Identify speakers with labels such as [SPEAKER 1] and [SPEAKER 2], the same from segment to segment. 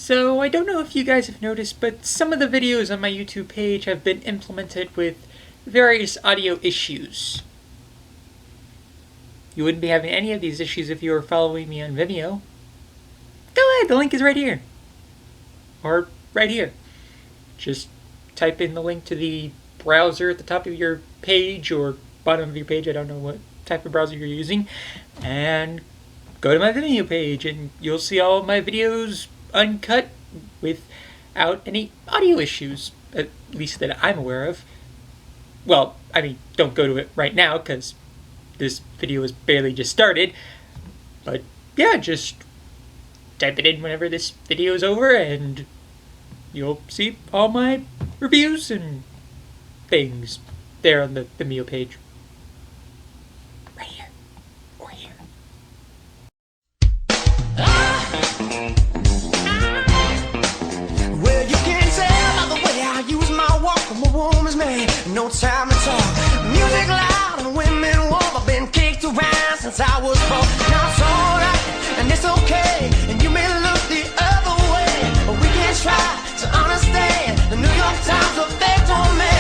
[SPEAKER 1] So I don't know if you guys have noticed, but some of the videos on my YouTube page have been implemented with various audio issues. You wouldn't be having any of these issues if you were following me on Vimeo. Go ahead, the link is right here. Or right here. Just type in the link to the browser at the top of your page or bottom of your page, I don't know what type of browser you're using, and go to my Vimeo page and you'll see all of my videos uncut without any audio issues, at least that I'm aware of. Well, I mean, don't go to it right now because this video is barely just started, but yeah, just type it in whenever this video is over and you'll see all my reviews and things there on the Vimeo page. Right here. Or here.
[SPEAKER 2] Well, you can tell by the way I use my walk. I'm a woman's man, no time to talk. Music loud and women warm. I've been kicked around since I was born. Now it's alright and it's okay, and you may look the other way, but we can try to understand the New York Times effect on me.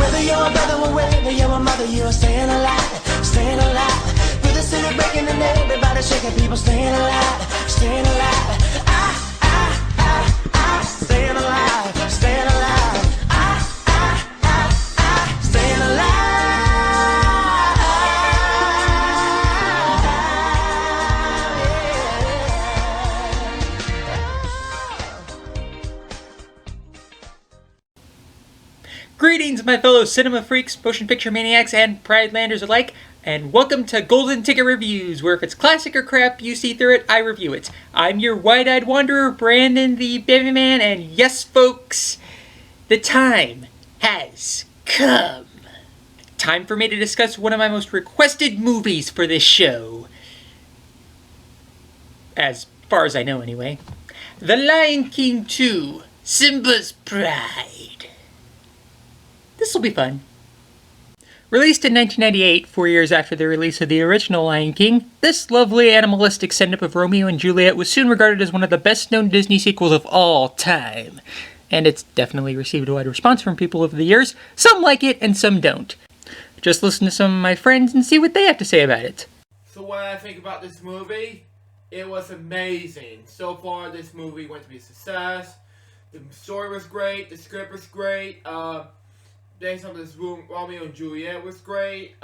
[SPEAKER 2] Whether you're a brother or whether you're a mother, you're staying alive, staying alive. Through the city breaking and everybody shaking, people staying alive, staying alive. Staying alive, staying alive. Staying
[SPEAKER 1] Greetings, my fellow cinema freaks, motion picture maniacs, and Pridelanders alike, and welcome to Golden Ticket Reviews, where if it's classic or crap, you see through it, I review it. I'm your wide-eyed wanderer, Brandon the Bambi Man, and yes, folks, the time has come. Time for me to discuss one of my most requested movies for this show. As far as I know, anyway. The Lion King 2, Simba's Pride. This'll be fun. Released in 1998, 4 years after the release of the original Lion King, this lovely animalistic send-up of Romeo and Juliet was soon regarded as one of the best-known Disney sequels of all time. And it's definitely received a wide response from people over the years. Some like it and some don't. Just listen to some of my friends and see what they have to say about it.
[SPEAKER 3] So what I think about this movie, it was amazing. So far, this movie went to be a success. The story was great, the script was great, based on this Romeo and Juliet was great.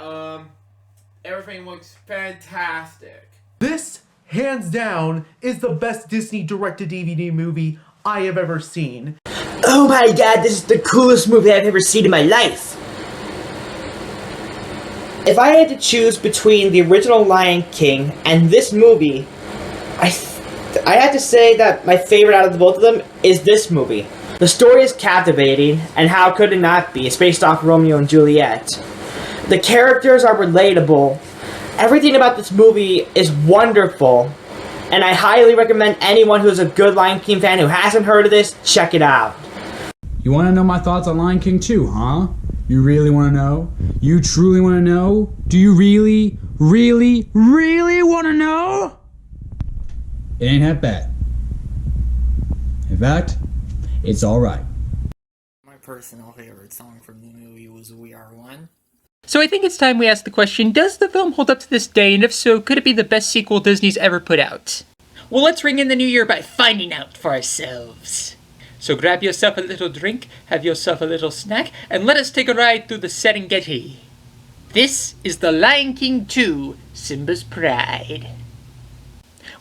[SPEAKER 3] Everything looks fantastic.
[SPEAKER 4] This, hands down, is the best Disney direct-to-DVD movie I have ever seen.
[SPEAKER 5] Oh my god, this is the coolest movie I've ever seen in my life! If I had to choose between the original Lion King and this movie, I had to say that my favorite out of the both of them is this movie. The story is captivating, and how could it not be? It's based off Romeo and Juliet. The characters are relatable. Everything about this movie is wonderful, and I highly recommend anyone who's a good Lion King fan who hasn't heard of this, check it out.
[SPEAKER 6] You want to know my thoughts on Lion King 2, huh? You really want to know? You truly want to know? Do you really, really, really want to know? It ain't that bad. In fact, it's alright.
[SPEAKER 7] My personal favorite song from the movie was We Are One.
[SPEAKER 1] So I think it's time we ask the question, does the film hold up to this day, and if so, could it be the best sequel Disney's ever put out? Well, let's ring in the new year by finding out for ourselves. So grab yourself a little drink, have yourself a little snack, and let us take a ride through the Serengeti. This is The Lion King 2, Simba's Pride.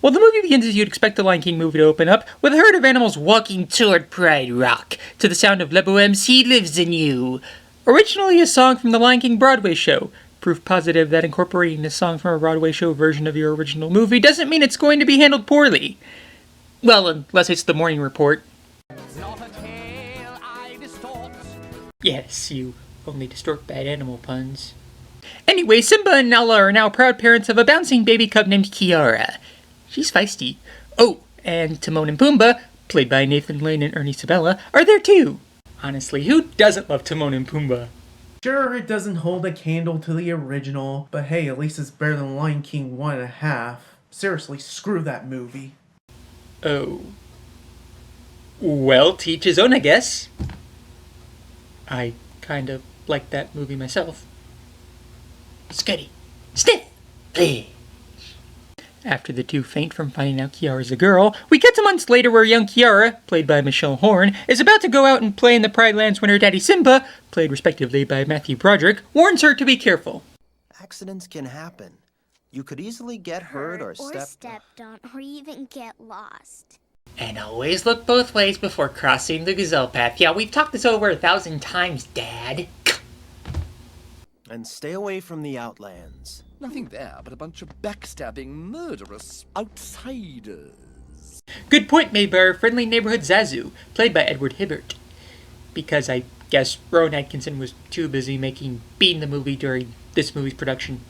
[SPEAKER 1] Well, the movie begins as you'd expect the Lion King movie to open up, with a herd of animals walking toward Pride Rock, to the sound of Le Bohème's He Lives in You. Originally a song from the Lion King Broadway show. Proof positive that incorporating a song from a Broadway show version of your original movie doesn't mean it's going to be handled poorly. Well, unless it's the Morning Report. Yes, you only distort bad animal puns. Anyway, Simba and Nala are now proud parents of a bouncing baby cub named Kiara. She's feisty. Oh, and Timon and Pumbaa, played by Nathan Lane and Ernie Sabella, are there too. Honestly, who doesn't love Timon and Pumbaa?
[SPEAKER 4] Sure, it doesn't hold a candle to the original, but hey, at least it's better than Lion King 1.5. Seriously, screw that movie.
[SPEAKER 1] Oh. Well, to each his own, I guess. I kind of like that movie myself. Scotty, stiff, please. After the two faint from finding out Kiara's a girl, we cut to months later where young Kiara, played by Michelle Horn, is about to go out and play in the Pridelands when her daddy Simba, played respectively by Matthew Broderick, warns her to be careful.
[SPEAKER 8] Accidents can happen. You could easily get hurt or
[SPEAKER 9] stepped on, or even get lost.
[SPEAKER 1] And always look both ways before crossing the gazelle path. Yeah, we've talked this over 1,000 times, Dad.
[SPEAKER 8] And stay away from the Outlands.
[SPEAKER 10] Nothing there but a bunch of backstabbing, murderous outsiders.
[SPEAKER 1] Good point made by our friendly neighborhood Zazu, played by Edward Hibbert. Because I guess Rowan Atkinson was too busy making Bean the movie during this movie's production.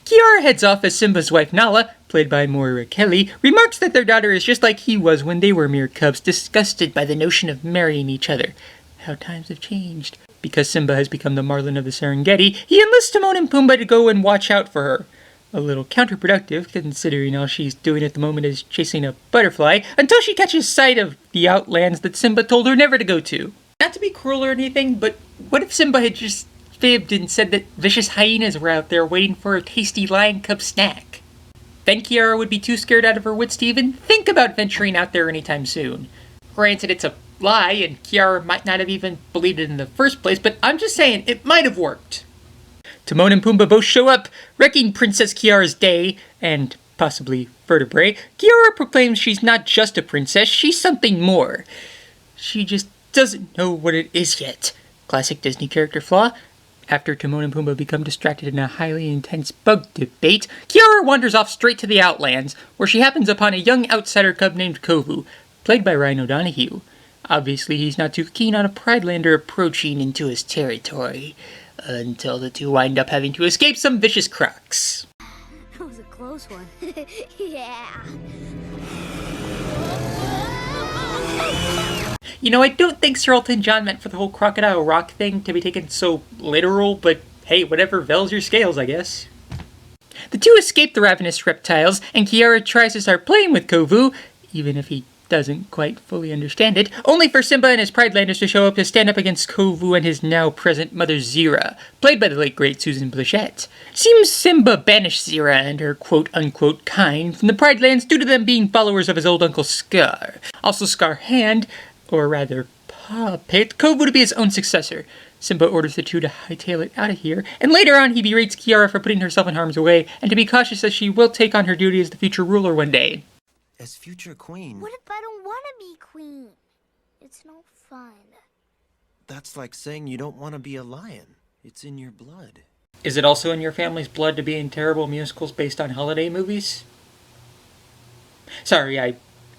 [SPEAKER 1] Kiara heads off as Simba's wife Nala, played by Moira Kelly, remarks that their daughter is just like he was when they were mere cubs, disgusted by the notion of marrying each other. How times have changed. Because Simba has become the Marlin of the Serengeti, he enlists Timon and Pumbaa to go and watch out for her. A little counterproductive, considering all she's doing at the moment is chasing a butterfly, until she catches sight of the Outlands that Simba told her never to go to. Not to be cruel or anything, but what if Simba had just fibbed and said that vicious hyenas were out there waiting for a tasty lion cub snack? Then Kiara would be too scared out of her wits to even think about venturing out there anytime soon. Granted, it's a lie, and Kiara might not have even believed it in the first place, but I'm just saying, it might have worked. Timon and Pumbaa both show up, wrecking Princess Kiara's day, and possibly vertebrae. Kiara proclaims she's not just a princess, she's something more. She just doesn't know what it is yet. Classic Disney character flaw. After Timon and Pumbaa become distracted in a highly intense bug debate, Kiara wanders off straight to the Outlands, where she happens upon a young outsider cub named Kovu, played by Ryan O'Donoghue. Obviously, he's not too keen on a Pridelander approaching into his territory, until the two wind up having to escape some vicious crocs.
[SPEAKER 9] That was a close one. Yeah.
[SPEAKER 1] You know, I don't think Sir Elton John meant for the whole Crocodile Rock thing to be taken so literal, but hey, whatever veils your scales, I guess. The two escape the ravenous reptiles, and Kiara tries to start playing with Kovu, even if he doesn't quite fully understand it, only for Simba and his Pridelanders to show up to stand up against Kovu and his now-present mother Zira, played by the late great Susan Blichette. Seems Simba banished Zira and her quote-unquote kind from the Pridelands due to them being followers of his old uncle Scar. Also Scar Hand, or rather Paw, picked Kovu to be his own successor. Simba orders the two to hightail it out of here, and later on he berates Kiara for putting herself in harm's way, and to be cautious as she will take on her duty as the future ruler one day.
[SPEAKER 8] As future queen,
[SPEAKER 9] What if I don't want to be queen? It's no fun.
[SPEAKER 8] that's like saying you don't want to be a lion. It's in your blood.
[SPEAKER 1] Is it also in your family's blood to be in terrible musicals based on holiday movies? Sorry, I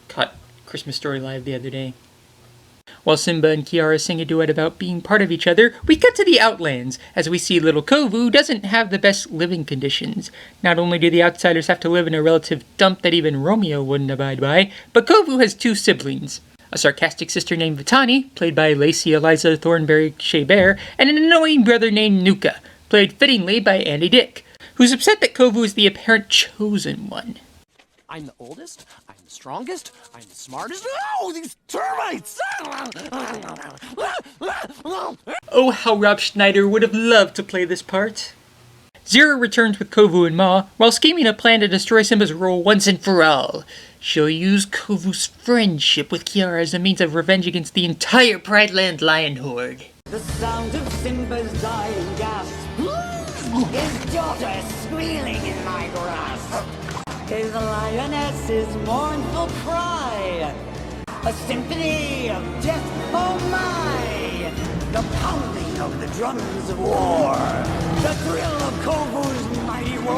[SPEAKER 1] caught Christmas Story Live the other day. While Simba and Kiara sing a duet about being part of each other, we cut to the Outlands, as we see little Kovu doesn't have the best living conditions. Not only do the outsiders have to live in a relative dump that even Romeo wouldn't abide by, but Kovu has two siblings. A sarcastic sister named Vitani, played by Lacey Eliza Thornberry Shea-Bear, and an annoying brother named Nuka, played fittingly by Andy Dick, who's upset that Kovu is the apparent chosen one.
[SPEAKER 10] I'm the oldest, I'm the strongest, I'm the smartest. Oh, these termites!
[SPEAKER 1] Oh, how Rob Schneider would have loved to play this part. Zira returns with Kovu and Ma, while scheming a plan to destroy Simba's role once and for all. She'll use Kovu's friendship with Kiara as a means of revenge against the entire Prideland lion horde.
[SPEAKER 2] The sound of Simba's dying gasp. His daughter squealing in my grasp. His lioness's mournful cry. A symphony of death, oh my! The pounding of the drums of war. The thrill of Kovu's mighty roar.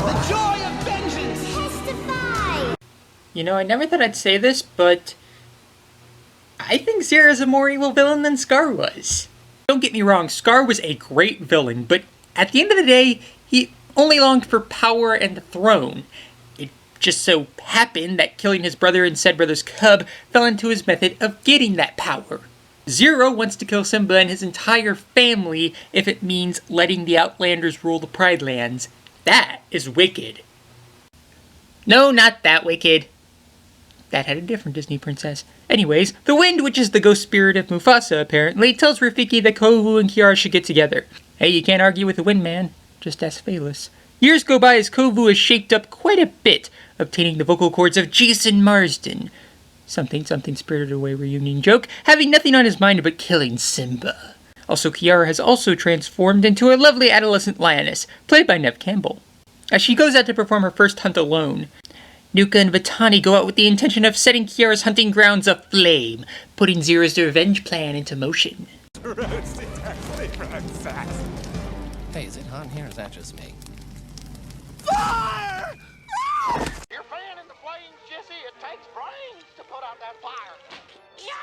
[SPEAKER 2] The joy of vengeance.
[SPEAKER 9] Testify!
[SPEAKER 1] You know, I never thought I'd say this, but I think Zira's a more evil villain than Scar was. Don't get me wrong, Scar was a great villain, but at the end of the day, he only longed for power and the throne. It just so happened that killing his brother and said brother's cub fell into his method of getting that power. Zira wants to kill Simba and his entire family if it means letting the Outlanders rule the Pridelands. That is wicked. No, not that wicked. That had a different Disney princess. Anyways, the wind, which is the ghost spirit of Mufasa apparently, tells Rafiki that Kovu and Kiara should get together. Hey, you can't argue with the wind, man. Just ask Phalus. Years go by as Kovu is shaped up quite a bit, obtaining the vocal cords of Jason Marsden. Something Spirited Away reunion joke, having nothing on his mind but killing Simba. Also, Kiara has also transformed into a lovely adolescent lioness, played by Neve Campbell. As she goes out to perform her first hunt alone, Nuka and Vitani go out with the intention of setting Kiara's hunting grounds aflame, putting Zira's revenge plan into motion.
[SPEAKER 10] Hey, is it hot in here or is that just me?
[SPEAKER 2] Fire! You're fanning the flames, Jesse. It takes brains to put out that fire. Yo,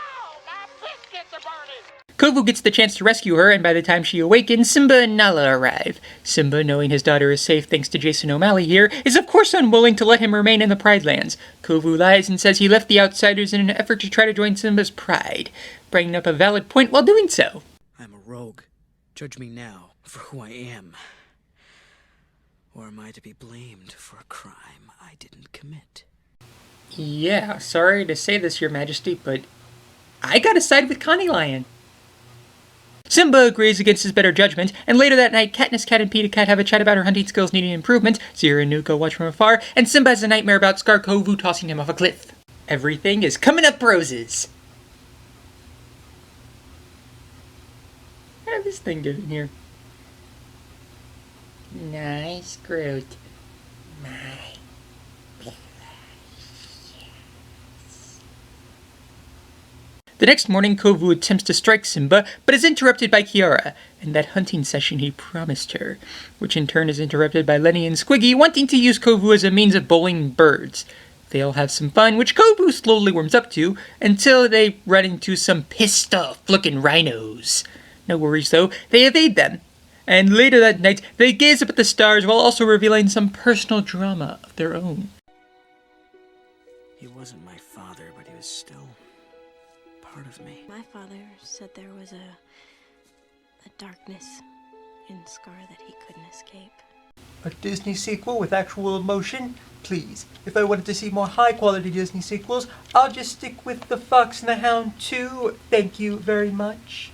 [SPEAKER 2] my biscuits are burning.
[SPEAKER 1] Kovu gets the chance to rescue her, and by the time she awakens, Simba and Nala arrive. Simba, knowing his daughter is safe thanks to Jason O'Malley here, is of course unwilling to let him remain in the Pridelands. Kovu lies and says he left the outsiders in an effort to try to join Simba's pride, bringing up a valid point while doing so.
[SPEAKER 11] I'm a rogue. Judge me now for who I am. Or am I to be blamed for a crime I didn't commit?
[SPEAKER 1] Yeah, sorry to say this, Your Majesty, but I gotta side with Connie Lion. Simba agrees against his better judgment, and later that night, Katniss Cat and Peeta Cat have a chat about her hunting skills needing improvement, Zira and Nuka watch from afar, and Simba has a nightmare about Scar Kovu tossing him off a cliff. Everything is coming up roses. How did this thing get in here? Nice Groot. My The next morning, Kovu attempts to strike Simba, but is interrupted by Kiara, and that hunting session he promised her, which in turn is interrupted by Lenny and Squiggy wanting to use Kovu as a means of bowling birds. They all have some fun, which Kovu slowly warms up to, until they run into some pissed-off-looking rhinos. No worries though, they evade them. And later that night, they gaze up at the stars while also revealing some personal drama of their own.
[SPEAKER 11] He wasn't my father, but he was still part of me.
[SPEAKER 12] My father said there was a darkness in Scar that he couldn't escape.
[SPEAKER 1] A Disney sequel with actual emotion? Please. If I wanted to see more high-quality Disney sequels, I'll just stick with The Fox and the Hound 2. Thank you very much.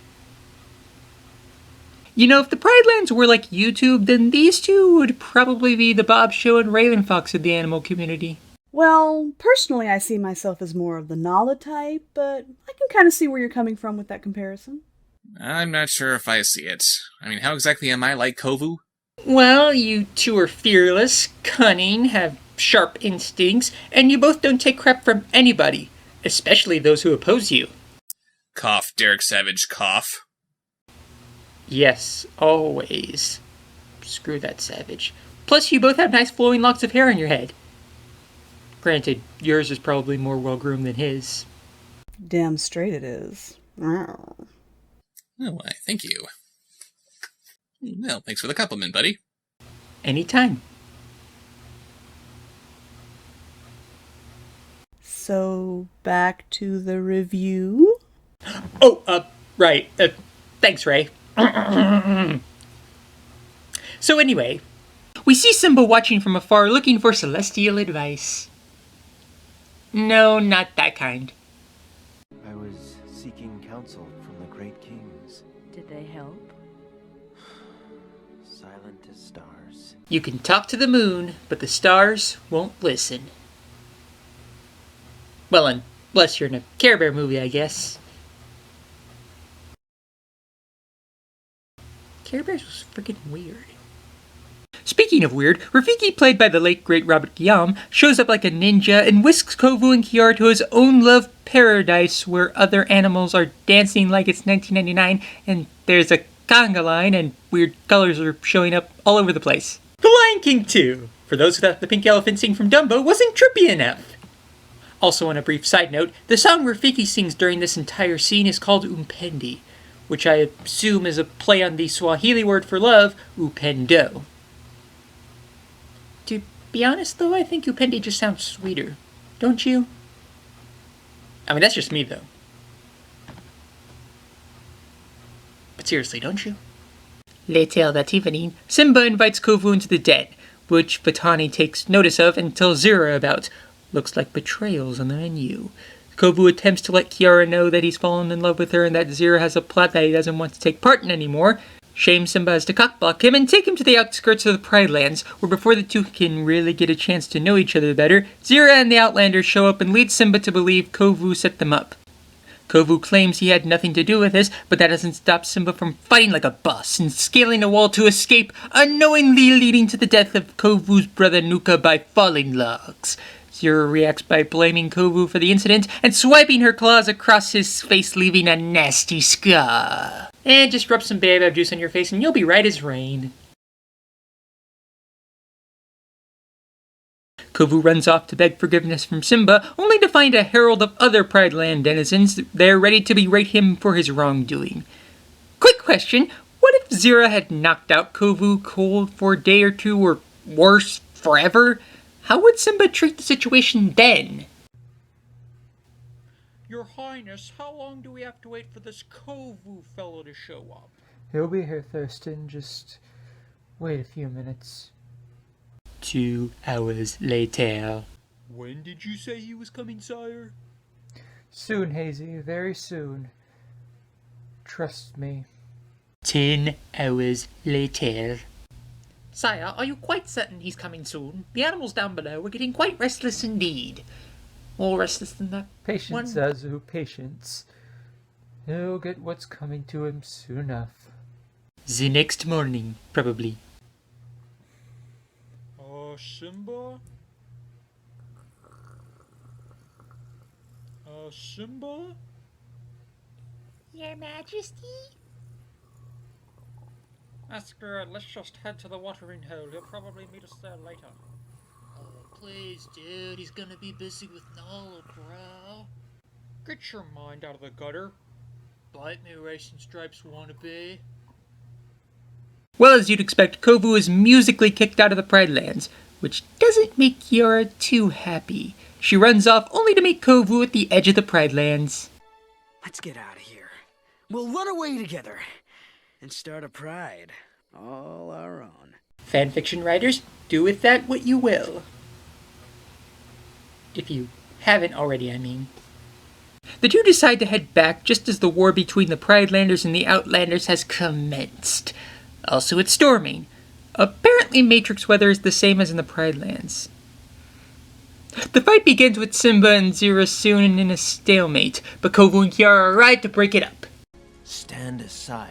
[SPEAKER 1] You know, if the Pridelands were like YouTube, then these two would probably be the Bob Show and Raven Fox of the animal community.
[SPEAKER 13] Well, personally I see myself as more of the Nala type, but I can kind of see where you're coming from with that comparison.
[SPEAKER 14] I'm not sure if I see it. I mean, how exactly am I like Kovu?
[SPEAKER 1] Well, you two are fearless, cunning, have sharp instincts, and you both don't take crap from anybody, especially those who oppose you.
[SPEAKER 14] Cough, Derek Savage, cough.
[SPEAKER 1] Yes, always. Screw that Savage. Plus, you both have nice flowing locks of hair on your head. Granted, yours is probably more well-groomed than his.
[SPEAKER 13] Damn straight it is.
[SPEAKER 14] Oh, why, thank you. Well, thanks for the compliment, buddy.
[SPEAKER 1] Anytime.
[SPEAKER 13] So, back to the review?
[SPEAKER 1] Oh, right. Thanks, Ray. So anyway, we see Simba watching from afar looking for celestial advice. No, not that kind.
[SPEAKER 8] I was seeking counsel from the great kings.
[SPEAKER 12] Did they help?
[SPEAKER 8] Silent as stars.
[SPEAKER 1] You can talk to the moon, but the stars won't listen. Well, unless you're in a Care Bear movie, I guess. Care Bears was freaking weird. Speaking of weird, Rafiki, played by the late great Robert Guillaume, shows up like a ninja and whisks Kovu and Kiara to his own love paradise where other animals are dancing like it's 1999 and there's a conga line and weird colors are showing up all over the place. The Lion King 2, for those who thought the pink elephant scene from Dumbo wasn't trippy enough. Also, on a brief side note, the song Rafiki sings during this entire scene is called Umpendi, which I assume is a play on the Swahili word for love, upendo. To be honest, though, I think Upendi just sounds sweeter. Don't you? I mean, that's just me, though. But seriously, don't you? Later that evening, Simba invites Kovu into the den, which Vatani takes notice of and tells Zira about, Looks like betrayal's on the menu. Kovu attempts to let Kiara know that he's fallen in love with her and that Zero has a plot that he doesn't want to take part in anymore. Shames SIMBA'S to cockblock him and take him to the outskirts of the Pridelands, where before the two can really get a chance to know each other better, Zero and the Outlanders show up and lead Simba to believe Kovu set them up. Kovu claims he had nothing to do with this, but that doesn't stop Simba from fighting like a boss and scaling a wall to escape, unknowingly leading to the death of Kovu's brother Nuka by falling logs. Zero reacts by blaming Kovu for the incident and swiping her claws across his face, leaving a nasty scar. And just rub some baobab juice on your face and you'll be right as rain. Kovu runs off to beg forgiveness from Simba, only to find a herald of other Prideland denizens there ready to berate him for his wrongdoing. Quick question, what if Zero had knocked out Kovu cold for a day or two, or worse, forever? How would Simba treat the situation then?
[SPEAKER 15] Your Highness, how long do we have to wait for this Kovu fellow to show up?
[SPEAKER 1] He'll be here, Thurston. Just wait a few minutes. 2 hours later.
[SPEAKER 15] When did you say he was coming, sire?
[SPEAKER 1] Soon, Hazy. Very soon. Trust me. 10 hours later.
[SPEAKER 15] Sire, are you quite certain he's coming soon? The animals down below are getting quite restless indeed. More restless than that
[SPEAKER 1] Patience, Zazu, patience. He'll get what's coming to him soon enough. The next morning, probably.
[SPEAKER 15] Simba? Simba?
[SPEAKER 9] Your Majesty?
[SPEAKER 15] That's good. Let's just head to the watering hole. He'll probably meet us there later.
[SPEAKER 16] Oh, please, dude. He's gonna be busy with Nala, bro.
[SPEAKER 15] Get your mind out of the gutter.
[SPEAKER 16] Bite me, Racing Stripes wannabe.
[SPEAKER 1] Well, as you'd expect, Kovu is musically kicked out of the Pridelands, which doesn't make Kiara too happy. She runs off only to meet Kovu at the edge of the Pridelands.
[SPEAKER 11] Let's get out of here. We'll run away together and start a pride all our own.
[SPEAKER 1] Fanfiction writers, do with that what you will. If you haven't already, I mean. The two decide to head back just as the war between the Pridelanders and the Outlanders has commenced. Also, it's storming. Apparently, Matrix weather is the same as in the Pridelands. The fight begins with Simba and Zero soon in a stalemate, but Kovu and Kiara arrive to break it up.
[SPEAKER 8] Stand aside.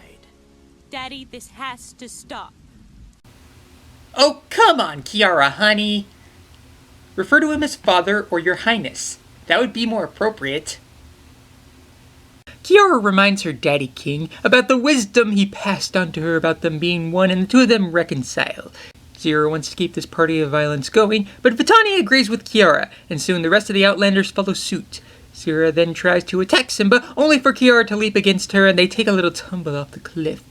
[SPEAKER 17] Daddy, this has to stop.
[SPEAKER 1] Oh, come on, Kiara, honey. Refer to him as Father or Your Highness. That would be more appropriate. Kiara reminds her Daddy King about the wisdom he passed on to her about them being one, and the two of them reconcile. Zero wants to keep this party of violence going, but Vitani agrees with Kiara, and soon the rest of the Outlanders follow suit. Zero then tries to attack Simba, only for Kiara to leap against her, and they take a little tumble off the cliff.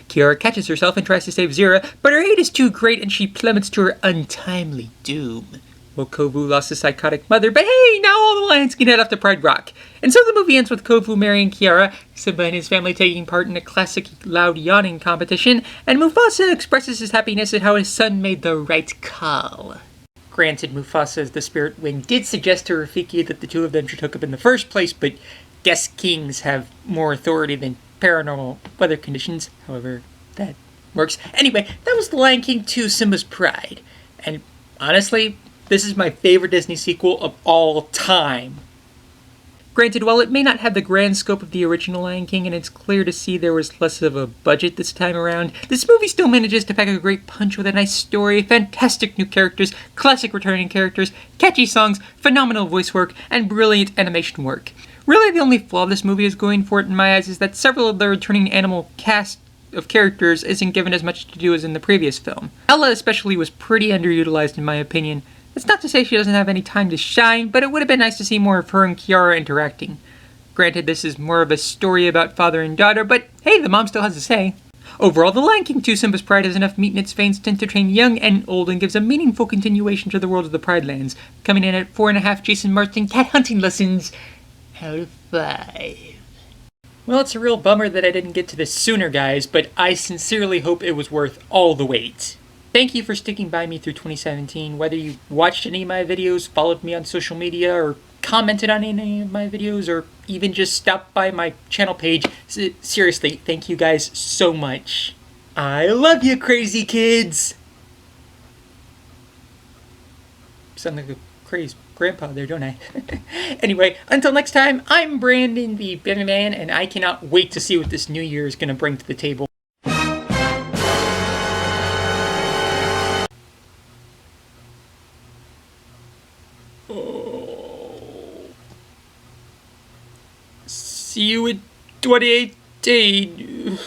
[SPEAKER 1] Kiara catches herself and tries to save Zero, but her hate is too great and she plummets to her untimely doom. Well, Kovu lost his psychotic mother, but hey, now all the lions can head off to Pride Rock. And so the movie ends with Kovu marrying Kiara, Simba and his family taking part in a classic loud yawning competition, and Mufasa expresses his happiness at how his son made the right call. Granted, Mufasa as the spirit wing did suggest to Rafiki that the two of them should hook up in the first place, but guess kings have more authority than paranormal weather conditions, however that works. Anyway, that was The Lion King 2 Simba's Pride. And honestly, this is my favorite Disney sequel of all time. Granted, while it may not have the grand scope of the original Lion King, and it's clear to see there was less of a budget this time around, this movie still manages to pack a great punch with a nice story, fantastic new characters, classic returning characters, catchy songs, phenomenal voice work, and brilliant animation work. Really, the only flaw this movie is going for it in my eyes is that several of the returning animal cast of characters isn't given as much to do as in the previous film. Ella especially was pretty underutilized in my opinion. It's not to say she doesn't have any time to shine, but it would have been nice to see more of her and Kiara interacting. Granted, this is more of a story about father and daughter, but hey, the mom still has a say. Overall, The Lion King 2 Simba's Pride has enough meat in its veins to entertain young and old and gives a meaningful continuation to the world of the Pridelands, coming in at 4.5 Jason Martin cat hunting lessons out of 5. Well, it's a real bummer that I didn't get to this sooner, guys, but I sincerely hope it was worth all the wait. thank you for sticking by me through 2017. Whether you watched any of my videos, followed me on social media, or commented on any of my videos, or even just stopped by my channel page, seriously, thank you guys so much. I love you, crazy kids! Sound like a crazy grandpa there, don't I? Anyway, until next time, I'm Brandon the Bambi Man, and I cannot wait to see what this new year is going to bring to the table. See you in 2018.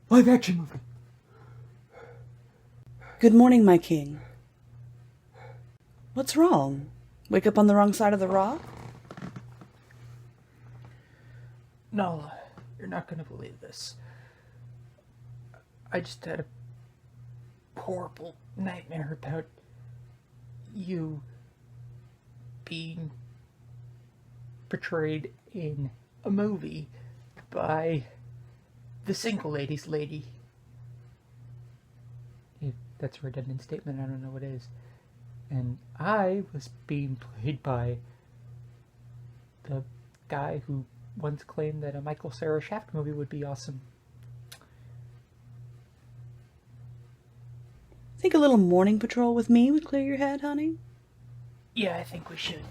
[SPEAKER 4] Live action movie.
[SPEAKER 13] Good morning, my king. What's wrong? Wake up on the wrong side of the rock?
[SPEAKER 1] No, you're not gonna believe this. I just had a horrible nightmare about you being portrayed in a movie by the single ladies lady. If that's a redundant statement, I don't know what it is. And I was being played by the guy who once claimed that a Michael Cera Shaft movie would be awesome.
[SPEAKER 13] Think a little morning patrol with me would clear your head, honey?
[SPEAKER 1] Yeah, I think we should.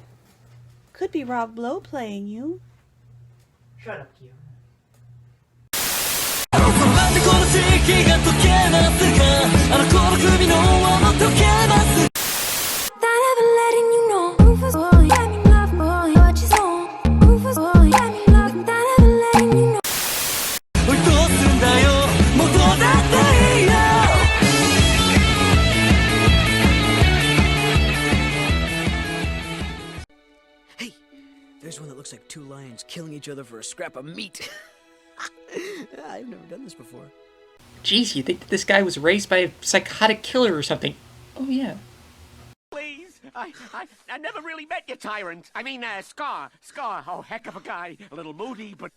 [SPEAKER 13] Could be Rob Lowe playing you.
[SPEAKER 1] Shut up, Kiara.
[SPEAKER 11] Hey, there's one that looks like two lions killing each other for a scrap of meat. I've never done this before.
[SPEAKER 1] Jeez, you think that this guy was raised by a psychotic killer or something? Oh, yeah.
[SPEAKER 10] Please, I never really met your tyrant. I mean, Scar. Scar, oh, heck of a guy. A little moody, but